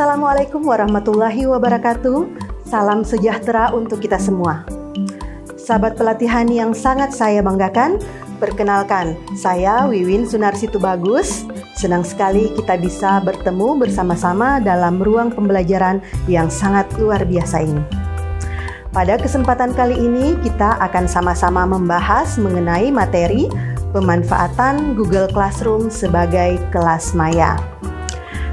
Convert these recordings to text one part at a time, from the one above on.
Assalamualaikum warahmatullahi wabarakatuh. Salam sejahtera untuk kita semua. Sahabat pelatihan yang sangat saya banggakan, perkenalkan, saya Wiwin Sunarsitu Bagus. Senang sekali kita bisa bertemu bersama-sama dalam ruang pembelajaran yang sangat luar biasa ini. Pada kesempatan kali ini kita akan sama-sama membahas mengenai materi pemanfaatan Google Classroom sebagai kelas maya.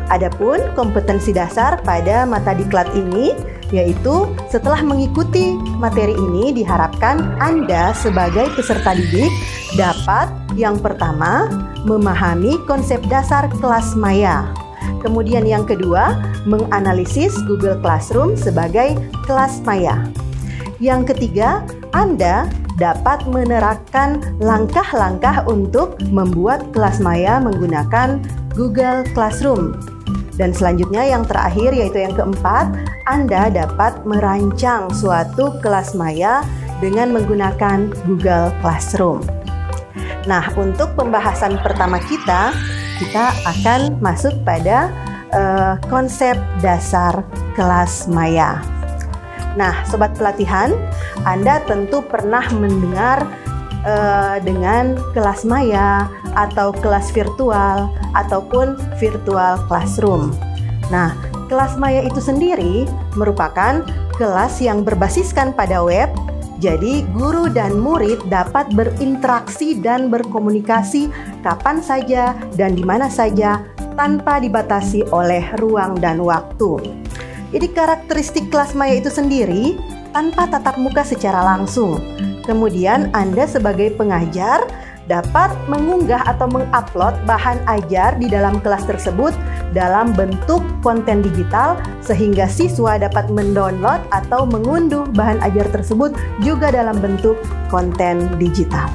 Adapun kompetensi dasar pada mata diklat ini yaitu setelah mengikuti materi ini diharapkan Anda sebagai peserta didik dapat yang pertama memahami konsep dasar kelas maya. Kemudian yang kedua menganalisis Google Classroom sebagai kelas maya. Yang ketiga, Anda dapat menerapkan langkah-langkah untuk membuat kelas maya menggunakan Google Classroom. Dan selanjutnya yang terakhir yaitu yang keempat, Anda dapat merancang suatu kelas maya dengan menggunakan Google Classroom. Nah, untuk pembahasan pertama kita akan masuk pada konsep dasar kelas maya. Nah, sobat pelatihan, Anda tentu pernah mendengar dengan kelas maya atau kelas virtual ataupun virtual classroom. Nah, kelas maya itu sendiri merupakan kelas yang berbasiskan pada web. Jadi, guru dan murid dapat berinteraksi dan berkomunikasi kapan saja dan di mana saja tanpa dibatasi oleh ruang dan waktu. Jadi, karakteristik kelas maya itu sendiri tanpa tatap muka secara langsung. Kemudian Anda sebagai pengajar dapat mengunggah atau mengupload bahan ajar di dalam kelas tersebut dalam bentuk konten digital sehingga siswa dapat mendownload atau mengunduh bahan ajar tersebut juga dalam bentuk konten digital.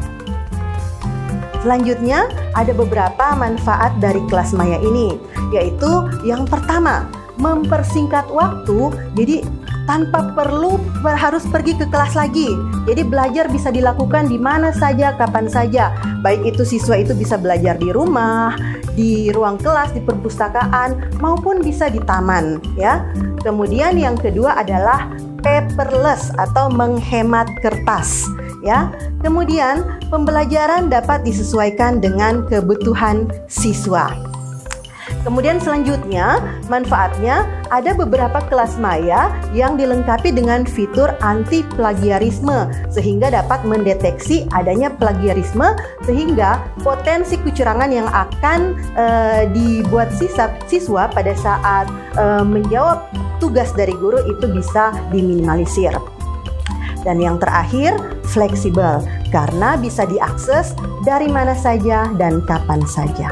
Selanjutnya ada beberapa manfaat dari kelas maya ini, yaitu yang pertama, mempersingkat waktu. Jadi tanpa perlu harus pergi ke kelas lagi. Jadi belajar bisa dilakukan di mana saja, kapan saja. Baik itu siswa itu bisa belajar di rumah, di ruang kelas, di perpustakaan, maupun bisa di taman, ya. Kemudian yang kedua adalah paperless atau menghemat kertas, ya. Kemudian pembelajaran dapat disesuaikan dengan kebutuhan siswa. Kemudian selanjutnya, manfaatnya ada beberapa kelas maya yang dilengkapi dengan fitur anti plagiarisme sehingga dapat mendeteksi adanya plagiarisme sehingga potensi kecurangan yang akan dibuat siswa pada saat menjawab tugas dari guru itu bisa diminimalisir. Dan yang terakhir, fleksibel karena bisa diakses dari mana saja dan kapan saja.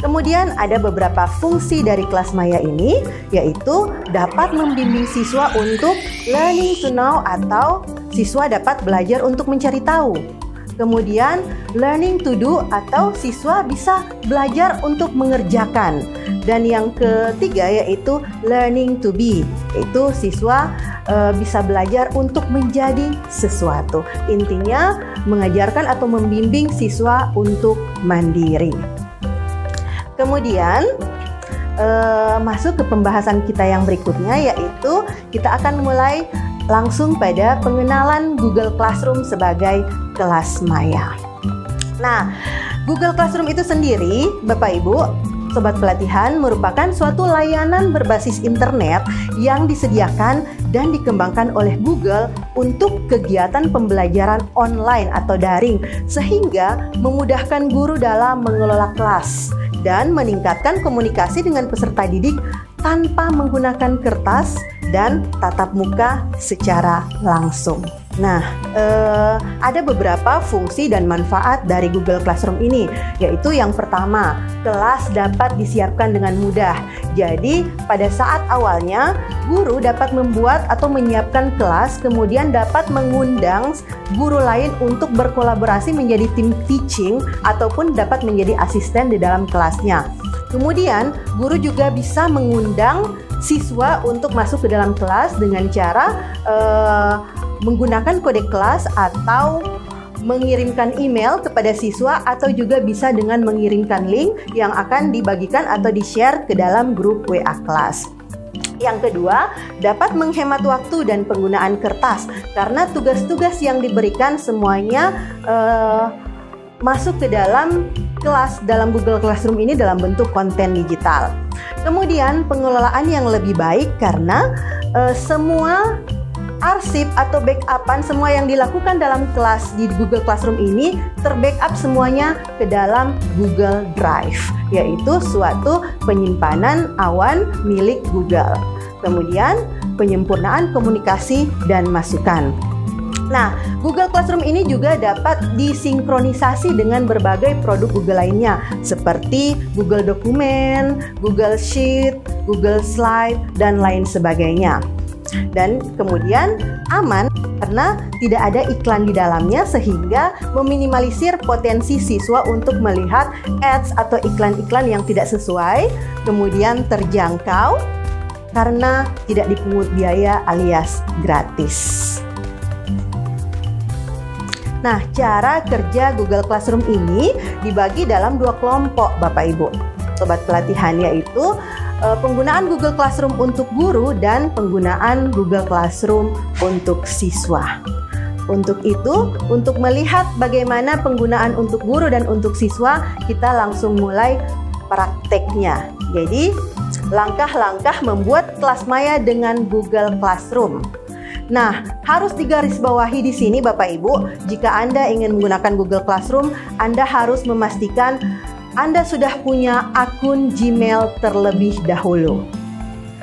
Kemudian ada beberapa fungsi dari kelas maya ini, yaitu dapat membimbing siswa untuk learning to know atau siswa dapat belajar untuk mencari tahu. Kemudian learning to do atau siswa bisa belajar untuk mengerjakan. Dan yang ketiga yaitu learning to be, yaitu siswa bisa belajar untuk menjadi sesuatu. Intinya mengajarkan atau membimbing siswa untuk mandiri. Kemudian masuk ke pembahasan kita yang berikutnya, yaitu kita akan mulai langsung pada pengenalan Google Classroom sebagai kelas maya. Nah, Google Classroom itu sendiri, Bapak Ibu, sobat pelatihan, merupakan suatu layanan berbasis internet yang disediakan dan dikembangkan oleh Google untuk kegiatan pembelajaran online atau daring sehingga memudahkan guru dalam mengelola kelas dan meningkatkan komunikasi dengan peserta didik tanpa menggunakan kertas dan tatap muka secara langsung. Nah, ada beberapa fungsi dan manfaat dari Google Classroom ini, yaitu yang pertama, kelas dapat disiapkan dengan mudah. Jadi, pada saat awalnya, guru dapat membuat atau menyiapkan kelas, kemudian dapat mengundang guru lain untuk berkolaborasi menjadi tim teaching ataupun dapat menjadi asisten di dalam kelasnya. Kemudian, guru juga bisa mengundang siswa untuk masuk ke dalam kelas dengan cara menggunakan kode kelas atau mengirimkan email kepada siswa atau juga bisa dengan mengirimkan link yang akan dibagikan atau di-share ke dalam grup WA kelas. Yang kedua, dapat menghemat waktu dan penggunaan kertas karena tugas-tugas yang diberikan semuanya masuk ke dalam kelas dalam Google Classroom ini dalam bentuk konten digital. Kemudian pengelolaan yang lebih baik karena semua arsip atau backupan semua yang dilakukan dalam kelas di Google Classroom ini terbackup semuanya ke dalam Google Drive, yaitu suatu penyimpanan awan milik Google. Kemudian penyempurnaan komunikasi dan masukan. Nah, Google Classroom ini juga dapat disinkronisasi dengan berbagai produk Google lainnya seperti Google Dokumen, Google Sheet, Google Slide, dan lain sebagainya. Dan kemudian aman karena tidak ada iklan di dalamnya sehingga meminimalisir potensi siswa untuk melihat ads atau iklan-iklan yang tidak sesuai, kemudian terjangkau karena tidak dipungut biaya alias gratis. Nah, cara kerja Google Classroom ini dibagi dalam dua kelompok Bapak Ibu Sobat Pelatihan, yaitu penggunaan Google Classroom untuk guru dan penggunaan Google Classroom untuk siswa. Untuk itu, untuk melihat bagaimana penggunaan untuk guru dan untuk siswa, kita langsung mulai prakteknya. Jadi, langkah-langkah membuat kelas maya dengan Google Classroom. Nah, harus digarisbawahi di sini Bapak Ibu, jika Anda ingin menggunakan Google Classroom, Anda harus memastikan Anda sudah punya akun Gmail terlebih dahulu.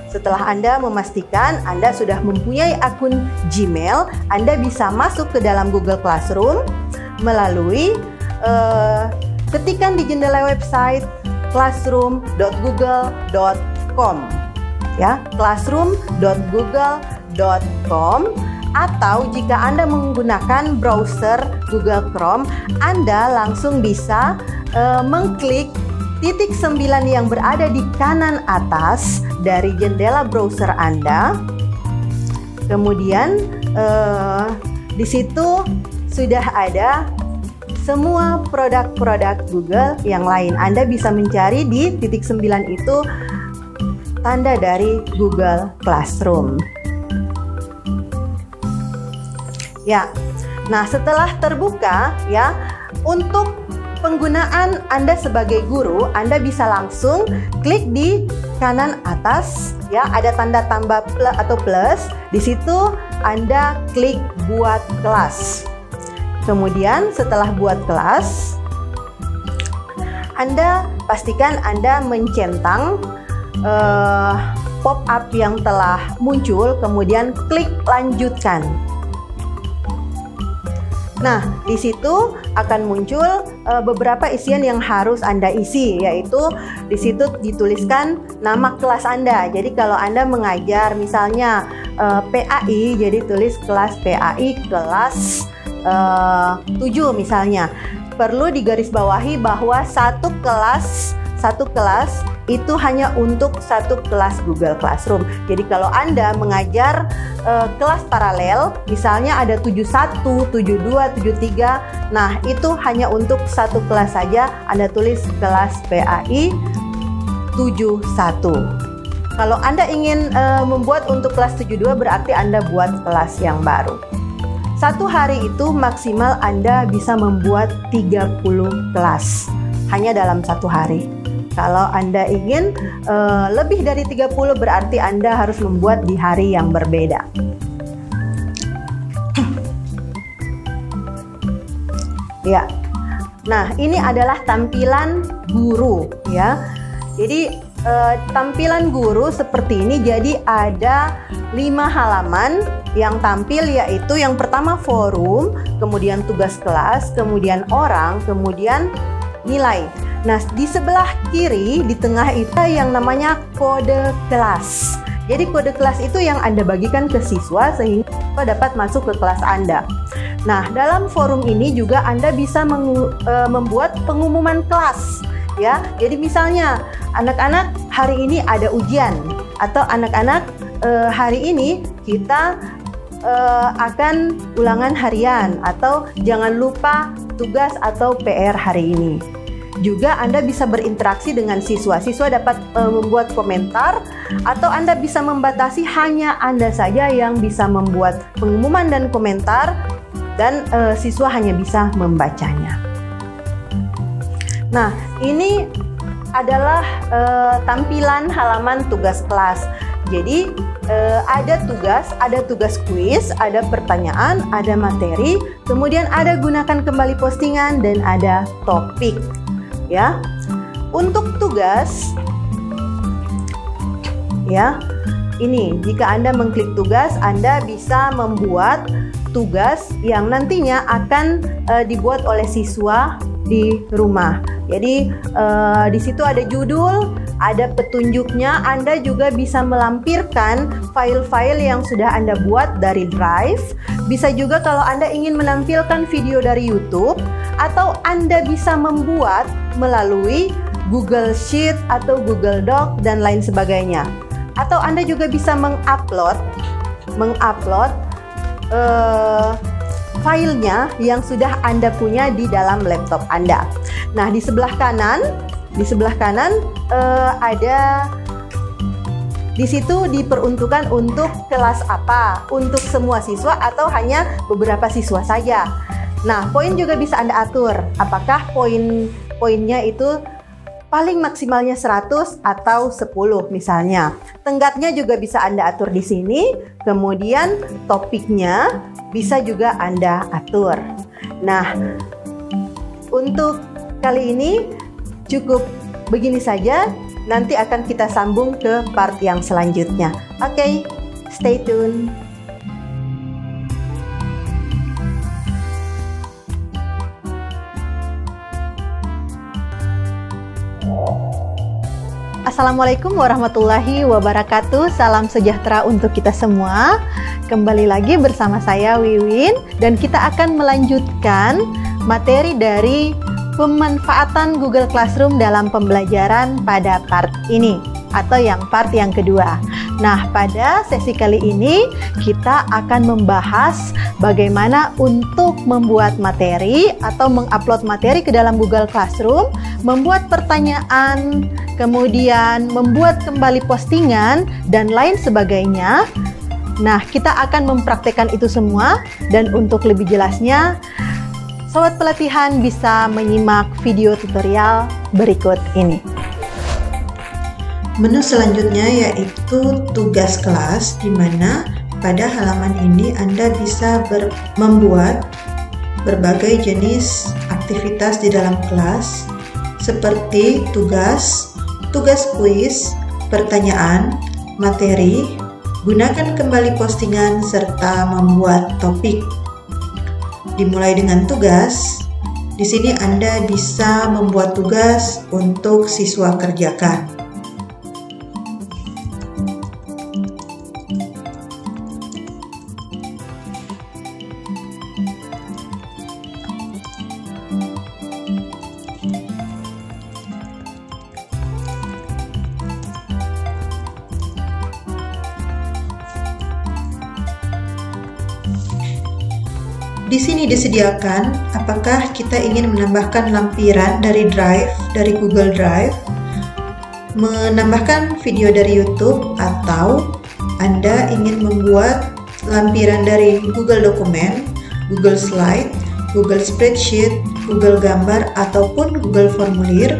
Setelah Anda memastikan Anda sudah mempunyai akun Gmail, Anda bisa masuk ke dalam Google Classroom melalui ketikan di jendela website classroom.google.com ya, classroom.google.com, atau jika Anda menggunakan browser Google Chrome, Anda langsung bisa mengklik titik 9 yang berada di kanan atas dari jendela browser Anda. Kemudian di situ sudah ada semua produk-produk Google yang lain. Anda bisa mencari di titik 9 itu tanda dari Google Classroom. Ya. Nah, setelah terbuka ya, untuk penggunaan Anda sebagai guru, Anda bisa langsung klik di kanan atas ya, ada tanda tambah atau plus. Di situ Anda klik buat kelas. Kemudian setelah buat kelas, Anda pastikan Anda mencentang pop-up yang telah muncul, kemudian klik lanjutkan. Nah, di situ akan muncul beberapa isian yang harus Anda isi, yaitu di situ dituliskan nama kelas Anda. Jadi kalau Anda mengajar misalnya PAI, jadi tulis kelas PAI kelas 7 misalnya. Perlu digarisbawahi bahwa satu kelas itu hanya untuk satu kelas Google Classroom. Jadi kalau Anda mengajar kelas paralel, misalnya ada 71, 72, 73, nah itu hanya untuk satu kelas saja. Anda tulis kelas PAI 71. Kalau Anda ingin membuat untuk kelas 72, berarti Anda buat kelas yang baru. Satu hari itu maksimal Anda bisa membuat 30 kelas hanya dalam satu hari. Kalau Anda ingin lebih dari 30, berarti Anda harus membuat di hari yang berbeda. Ya. Nah, ini adalah tampilan guru ya. Jadi tampilan guru seperti ini. Jadi ada 5 halaman yang tampil, yaitu yang pertama forum, kemudian tugas kelas, kemudian orang, kemudian nilai. Nah, di sebelah kiri di tengah itu yang namanya kode kelas. Jadi kode kelas itu yang Anda bagikan ke siswa sehingga siswa dapat masuk ke kelas Anda. Nah, dalam forum ini juga Anda bisa membuat pengumuman kelas ya. Jadi misalnya anak-anak hari ini ada ujian, atau anak-anak hari ini kita akan ulangan harian atau jangan lupa tugas atau PR hari ini. Juga Anda bisa berinteraksi dengan siswa. Siswa dapat membuat komentar atau Anda bisa membatasi hanya Anda saja yang bisa membuat pengumuman dan komentar dan siswa hanya bisa membacanya. Nah, ini adalah tampilan halaman tugas kelas. Jadi ada tugas kuis, ada pertanyaan, ada materi, kemudian ada gunakan kembali postingan dan ada topik. Ya, untuk tugas, ya, ini jika Anda mengklik tugas, Anda bisa membuat tugas yang nantinya akan dibuat oleh siswa di rumah. Jadi di situ ada judul, ada petunjuknya. Anda juga bisa melampirkan file-file yang sudah Anda buat dari Drive. Bisa juga kalau Anda ingin menampilkan video dari YouTube, atau Anda bisa membuat melalui Google Sheet atau Google Doc dan lain sebagainya. Atau Anda juga bisa mengupload filenya yang sudah Anda punya di dalam laptop Anda. Nah, di sebelah kanan ada, di situ diperuntukkan untuk kelas apa, untuk semua siswa atau hanya beberapa siswa saja. Nah, poin juga bisa Anda atur, apakah poinnya itu paling maksimalnya 100 atau 10 misalnya. Tenggatnya juga bisa Anda atur di sini, kemudian topiknya bisa juga Anda atur. Nah, untuk kali ini cukup begini saja, nanti akan kita sambung ke part yang selanjutnya. Oke, stay tune. Assalamualaikum warahmatullahi wabarakatuh. Salam sejahtera untuk kita semua. Kembali lagi bersama saya Wiwin, dan kita akan melanjutkan materi dari pemanfaatan Google Classroom dalam pembelajaran pada part ini, atau part yang kedua. Nah, pada sesi kali ini kita akan membahas bagaimana untuk membuat materi atau mengupload materi ke dalam Google Classroom, membuat pertanyaan, kemudian membuat kembali postingan, dan lain sebagainya. Nah, kita akan mempraktekkan itu semua, dan untuk lebih jelasnya, Sobat Pelatihan bisa menyimak video tutorial berikut ini. Menu selanjutnya yaitu tugas kelas, di mana pada halaman ini Anda bisa membuat berbagai jenis aktivitas di dalam kelas seperti tugas kuis, pertanyaan, materi, gunakan kembali postingan, serta membuat topik. Dimulai dengan tugas. Di sini Anda bisa membuat tugas untuk siswa kerjakan. Di sini disediakan apakah kita ingin menambahkan lampiran dari Drive, dari Google Drive, menambahkan video dari YouTube, atau Anda ingin membuat lampiran dari Google Dokumen, Google Slide, Google Spreadsheet, Google Gambar, ataupun Google Formulir,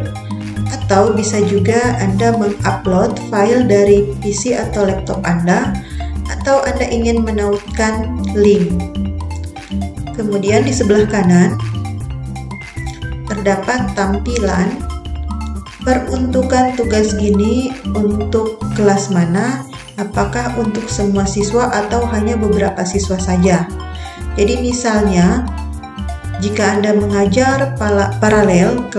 atau bisa juga Anda mengupload file dari PC atau laptop Anda, atau Anda ingin menautkan link. Kemudian di sebelah kanan terdapat tampilan peruntukan tugas gini untuk kelas mana, apakah untuk semua siswa atau hanya beberapa siswa saja. Jadi misalnya jika Anda mengajar paralel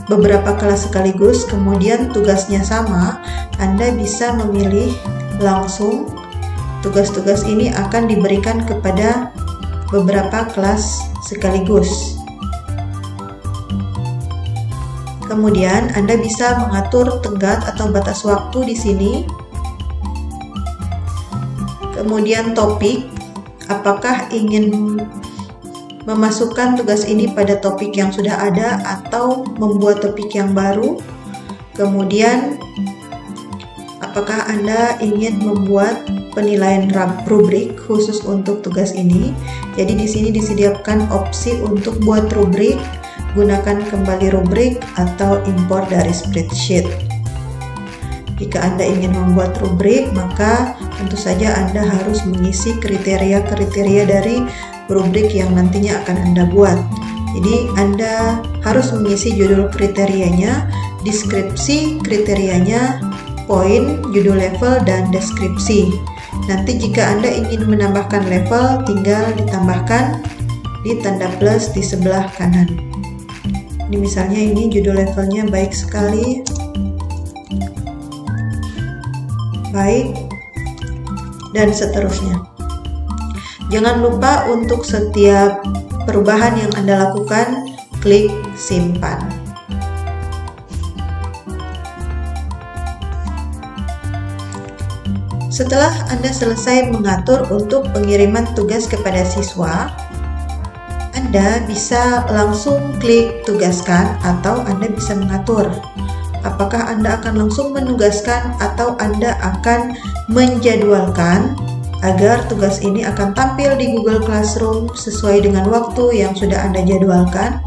beberapa kelas sekaligus, kemudian tugasnya sama, Anda bisa memilih langsung tugas-tugas ini akan diberikan kepada beberapa kelas sekaligus. Kemudian Anda bisa mengatur tenggat atau batas waktu di sini. Kemudian topik apakah ingin memasukkan tugas ini pada topik yang sudah ada atau membuat topik yang baru. Kemudian, apakah Anda ingin membuat penilaian rubrik khusus untuk tugas ini. Jadi di sini disediakan opsi untuk buat rubrik, gunakan kembali rubrik atau import dari spreadsheet. Jika Anda ingin membuat rubrik, maka tentu saja Anda harus mengisi kriteria-kriteria dari rubrik yang nantinya akan Anda buat. Jadi Anda harus mengisi judul kriterianya, deskripsi kriterianya, poin, judul level, dan deskripsi. Nanti jika Anda ingin menambahkan level, tinggal ditambahkan di tanda plus di sebelah kanan. Ini misalnya ini judul levelnya baik sekali. Baik, dan seterusnya. Jangan lupa untuk setiap perubahan yang Anda lakukan, klik simpan. Setelah Anda selesai mengatur untuk pengiriman tugas kepada siswa, Anda bisa langsung klik tugaskan atau Anda bisa mengatur. Apakah Anda akan langsung menugaskan atau Anda akan menjadwalkan agar tugas ini akan tampil di Google Classroom sesuai dengan waktu yang sudah Anda jadwalkan,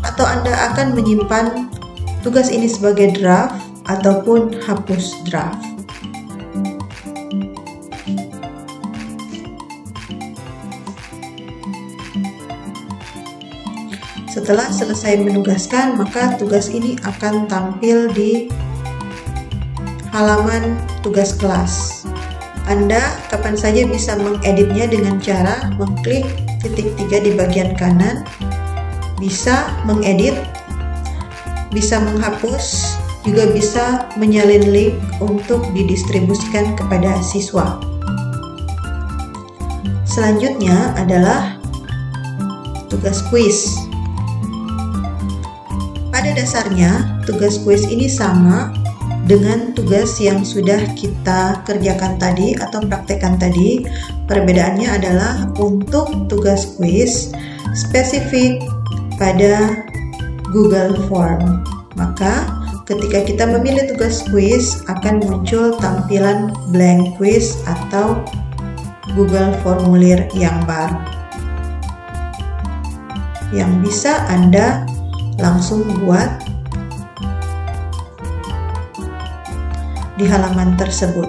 atau Anda akan menyimpan tugas ini sebagai draft ataupun hapus draft. Setelah selesai menugaskan, maka tugas ini akan tampil di halaman tugas kelas. Anda kapan saja bisa mengeditnya dengan cara mengklik titik 3 di bagian kanan, bisa mengedit, bisa menghapus, juga bisa menyalin link untuk didistribusikan kepada siswa. Selanjutnya adalah tugas kuis. Pada dasarnya, tugas kuis ini sama dengan tugas yang sudah kita kerjakan tadi atau praktekkan tadi. Perbedaannya adalah untuk tugas kuis spesifik pada Google Form. Maka ketika kita memilih tugas kuis akan muncul tampilan blank quiz atau Google formulir yang baru yang bisa Anda langsung buat di halaman tersebut.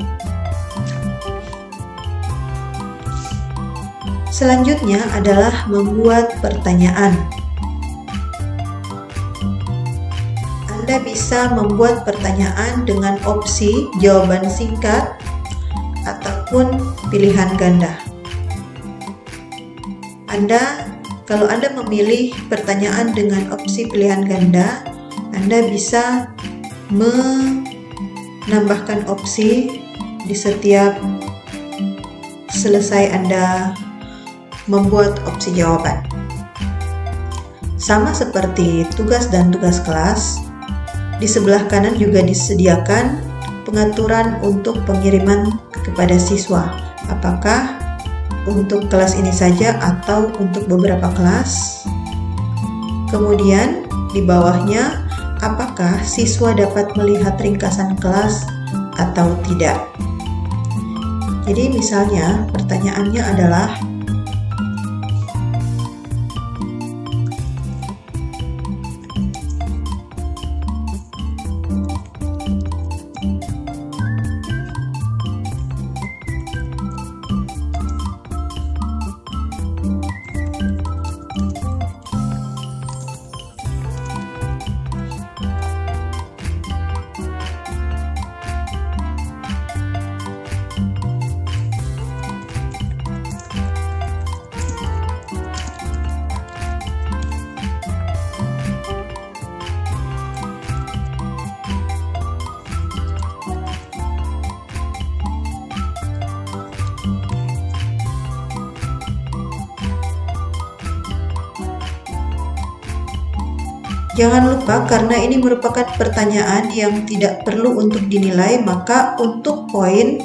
Selanjutnya adalah membuat pertanyaan. Anda bisa membuat pertanyaan dengan opsi jawaban singkat ataupun pilihan ganda. Kalau Anda memilih pertanyaan dengan opsi pilihan ganda, Anda bisa menambahkan opsi di setiap selesai Anda membuat opsi jawaban. Sama seperti tugas dan tugas kelas, di sebelah kanan juga disediakan pengaturan untuk pengiriman kepada siswa. Apakah untuk kelas ini saja atau untuk beberapa kelas. Kemudian di bawahnya, apakah siswa dapat melihat ringkasan kelas atau tidak. Jadi misalnya pertanyaannya adalah, jangan lupa karena ini merupakan pertanyaan yang tidak perlu untuk dinilai, maka untuk poin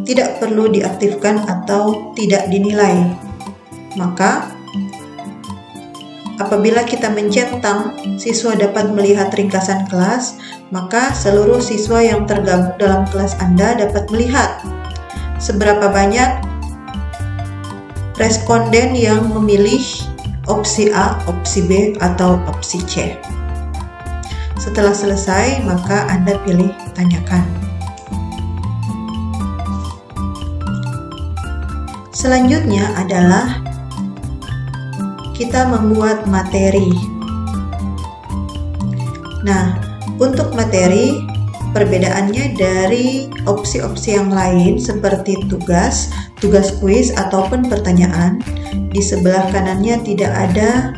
tidak perlu diaktifkan atau tidak dinilai. Maka, apabila kita mencentang siswa dapat melihat ringkasan kelas, maka seluruh siswa yang tergabung dalam kelas Anda dapat melihat seberapa banyak responden yang memilih opsi A, opsi B, atau opsi C. Setelah selesai, maka Anda pilih tanyakan. Selanjutnya adalah kita membuat materi. Nah, untuk materi, perbedaannya dari opsi-opsi yang lain seperti tugas kuis ataupun pertanyaan, di sebelah kanannya tidak ada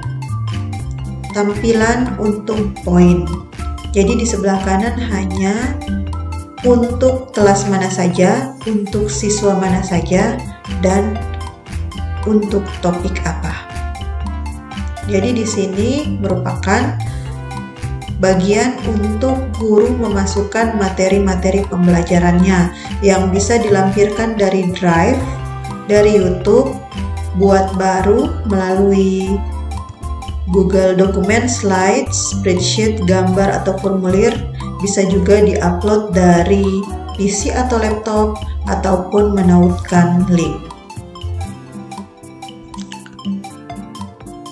tampilan untuk poin. Jadi di sebelah kanan hanya untuk kelas mana saja, untuk siswa mana saja, dan untuk topik apa. Jadi di sini merupakan bagian untuk guru memasukkan materi-materi pembelajarannya yang bisa dilampirkan dari Drive, dari YouTube, buat baru melalui Google Dokumen, Slides, Spreadsheet, gambar atau formulir, bisa juga diupload dari PC atau laptop ataupun menautkan link.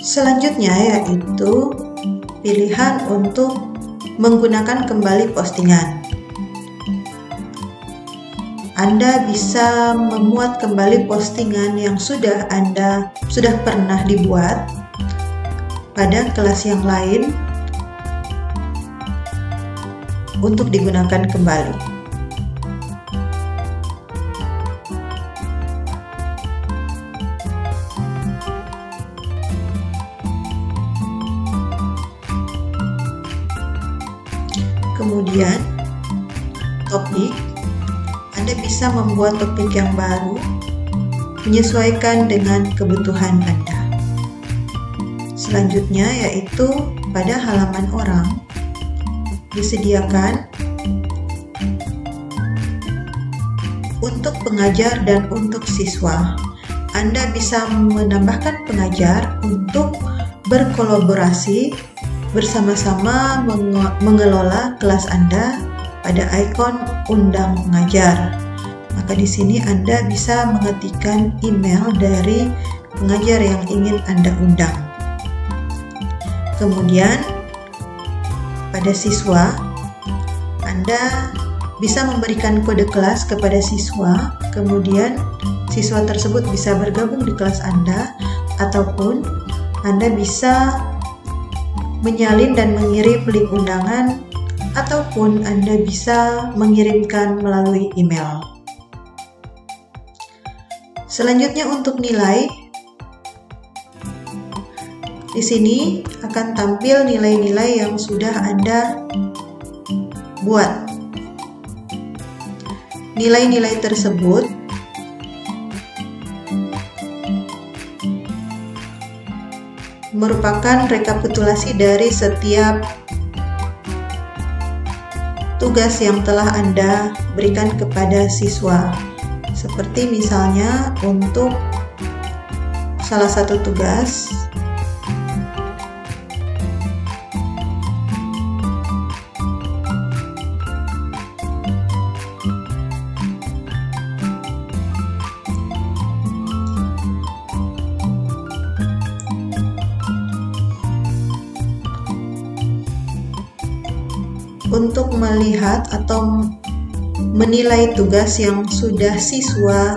Selanjutnya yaitu pilihan untuk menggunakan kembali postingan. Anda bisa memuat kembali postingan yang sudah pernah dibuat pada kelas yang lain untuk digunakan kembali. Kemudian, topik, Anda bisa membuat topik yang baru, menyesuaikan dengan kebutuhan Anda. Selanjutnya yaitu pada halaman orang, disediakan untuk pengajar dan untuk siswa. Anda bisa menambahkan pengajar untuk berkolaborasi bersama-sama mengelola kelas Anda pada ikon undang pengajar. Maka di sini Anda bisa mengetikkan email dari pengajar yang ingin Anda undang. Kemudian pada siswa, Anda bisa memberikan kode kelas kepada siswa, kemudian siswa tersebut bisa bergabung di kelas Anda, ataupun Anda bisa menyalin dan mengirim link undangan, ataupun Anda bisa mengirimkan melalui email. Selanjutnya untuk nilai, di sini akan tampil nilai-nilai yang sudah Anda buat. Nilai-nilai tersebut merupakan rekapitulasi dari setiap tugas yang telah Anda berikan kepada siswa. Seperti misalnya untuk salah satu tugas, untuk melihat atau menilai tugas yang sudah siswa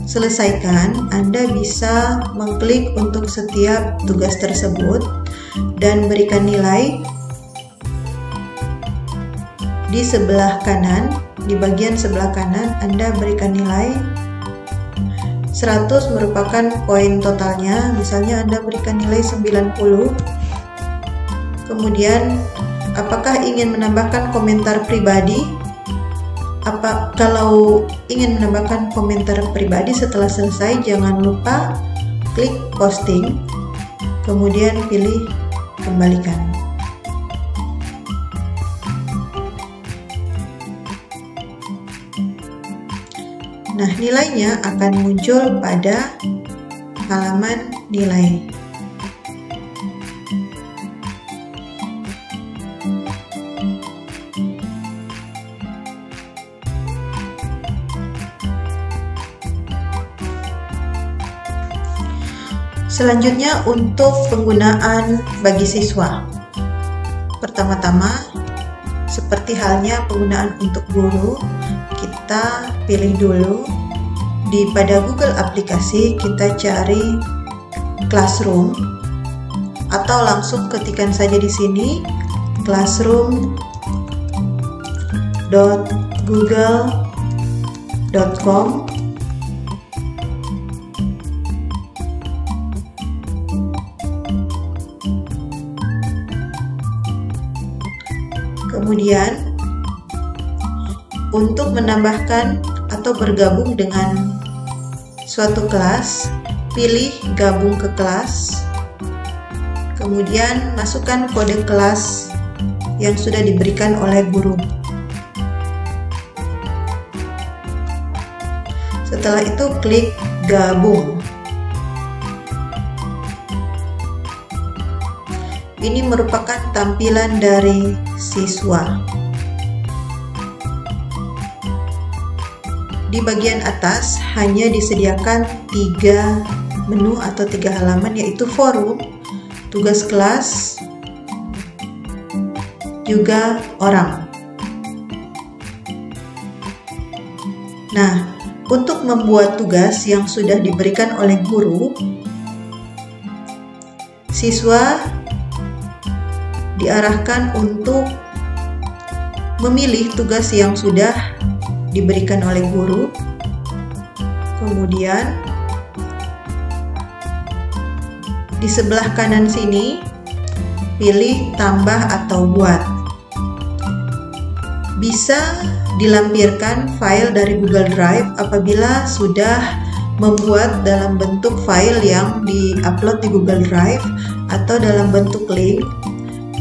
selesaikan, Anda bisa mengklik untuk setiap tugas tersebut dan berikan nilai. Di sebelah kanan, di bagian sebelah kanan, Anda berikan nilai 100 merupakan poin totalnya. Misalnya Anda berikan nilai 90. Kemudian apakah ingin menambahkan komentar pribadi? Kalau ingin menambahkan komentar pribadi setelah selesai, jangan lupa klik posting, kemudian pilih kembalikan. Nah, nilainya akan muncul pada halaman nilai. Selanjutnya untuk penggunaan bagi siswa. Pertama-tama, seperti halnya penggunaan untuk guru, kita pilih dulu pada Google aplikasi, kita cari Classroom atau langsung ketikkan saja di sini classroom.google.com. Kemudian, untuk menambahkan atau bergabung dengan suatu kelas, pilih gabung ke kelas, kemudian masukkan kode kelas yang sudah diberikan oleh guru. Setelah itu klik gabung. Ini merupakan tampilan dari siswa. Di bagian atas hanya disediakan 3 menu atau 3 halaman, yaitu forum, tugas kelas, juga orang. Nah, untuk membuat tugas yang sudah diberikan oleh guru, siswa diarahkan untuk memilih tugas yang sudah diberikan oleh guru. Kemudian di sebelah kanan sini pilih tambah atau buat. Bisa dilampirkan file dari Google Drive apabila sudah membuat dalam bentuk file yang di-upload di Google Drive, atau dalam bentuk link,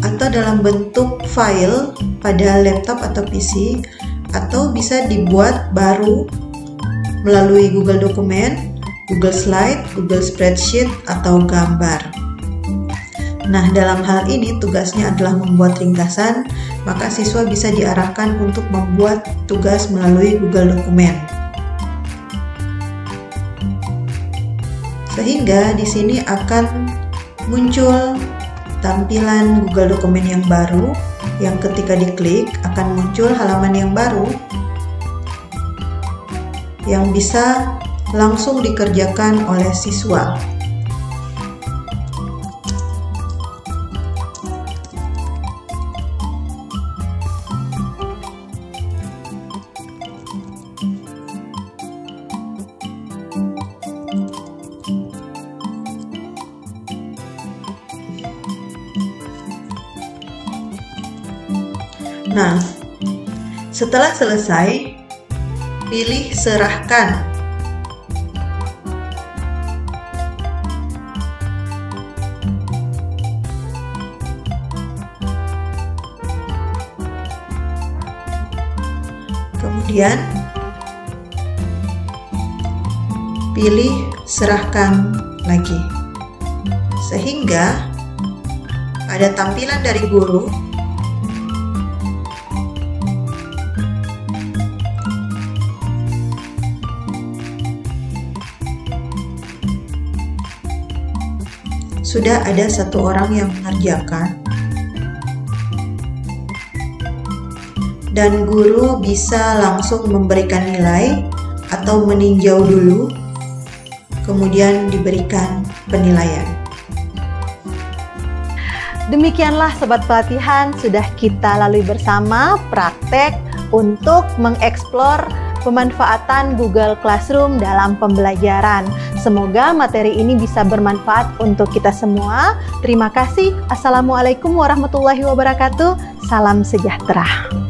atau dalam bentuk file pada laptop atau PC, atau bisa dibuat baru melalui Google Dokumen, Google Slide, Google Spreadsheet, atau gambar. Nah, dalam hal ini tugasnya adalah membuat ringkasan, maka siswa bisa diarahkan untuk membuat tugas melalui Google Dokumen. Sehingga di sini akan muncul tampilan Google Dokumen yang baru, yang ketika diklik akan muncul halaman yang baru yang bisa langsung dikerjakan oleh siswa. Nah, setelah selesai, pilih serahkan. Kemudian, pilih serahkan lagi. Sehingga ada tampilan dari guru sudah ada satu orang yang mengerjakan, dan guru bisa langsung memberikan nilai atau meninjau dulu, kemudian diberikan penilaian. Demikianlah Sobat Pelatihan, sudah kita lalui bersama praktek untuk mengeksplor pemanfaatan Google Classroom dalam pembelajaran. Semoga materi ini bisa bermanfaat untuk kita semua. Terima kasih. Assalamualaikum warahmatullahi wabarakatuh. Salam sejahtera.